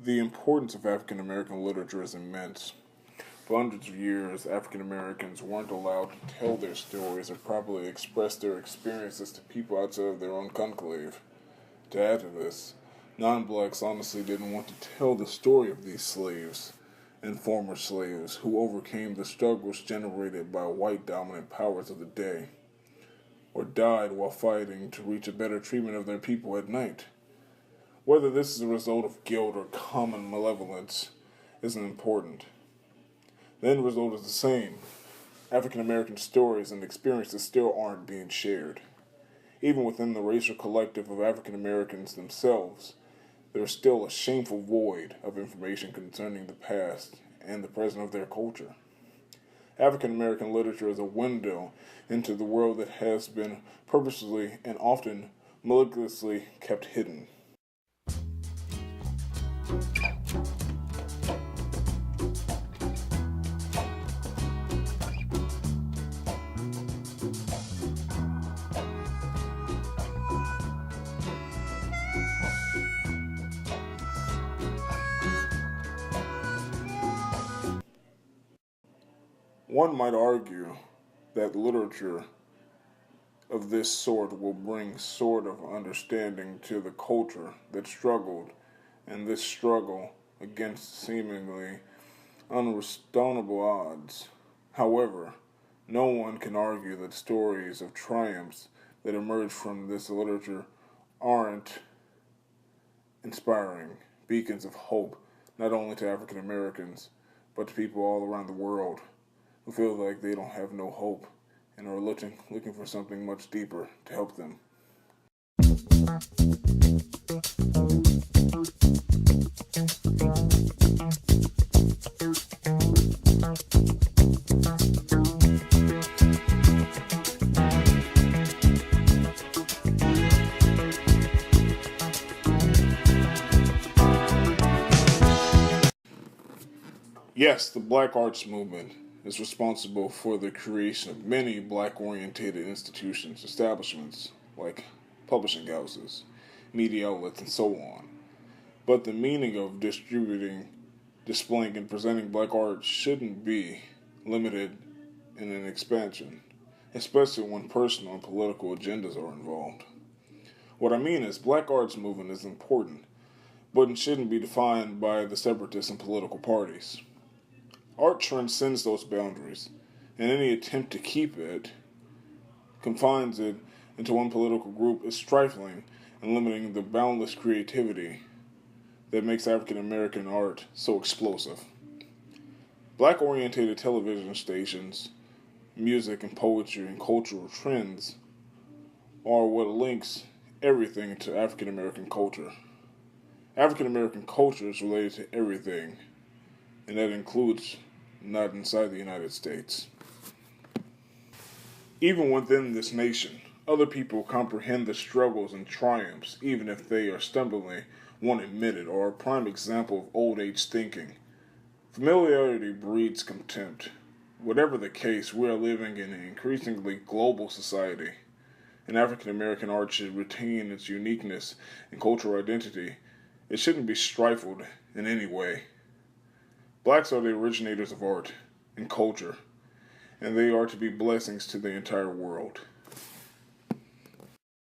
The importance of African American literature is immense. For hundreds of years, African Americans weren't allowed to tell their stories or properly express their experiences to people outside of their own conclave. To add to this, non-blacks honestly didn't want to tell the story of these slaves and former slaves who overcame the struggles generated by white dominant powers of the day, or died while fighting to reach a better treatment of their people at night. Whether this is a result of guilt or common malevolence isn't important. The end result is the same. African American stories and experiences still aren't being shared. Even within the racial collective of African Americans themselves, there is still a shameful void of information concerning the past and the present of their culture. African American literature is a window into the world that has been purposely and often maliciously kept hidden. One might argue that literature of this sort will bring sort of understanding to the culture that struggled, and this struggle against seemingly unreasonable odds. However, no one can argue that stories of triumphs that emerge from this literature aren't inspiring beacons of hope, not only to African Americans, but to people all around the world who feel like they don't have no hope and are looking for something much deeper to help them. Yes, the Black Arts Movement is responsible for the creation of many black-orientated institutions, establishments, like publishing houses, media outlets, and so on. But the meaning of distributing, displaying, and presenting black art shouldn't be limited in an expansion, especially when personal and political agendas are involved. What I mean is, black arts movement is important, but it shouldn't be defined by the separatists and political parties. Art transcends those boundaries, and any attempt to keep it, confines it into one political group is trifling and limiting the boundless creativity that makes African American art so explosive. Black-oriented television stations, music and poetry and cultural trends are what links everything to African American culture. African American culture is related to everything, and that includes not inside the United States. Even within this nation, other people comprehend the struggles and triumphs, even if they are stumbling, won't admit it, or a prime example of old age thinking. Familiarity breeds contempt. Whatever the case, we are living in an increasingly global society, and African American art should retain its uniqueness and cultural identity. It shouldn't be stifled in any way. Blacks are the originators of art and culture, and they are to be blessings to the entire world.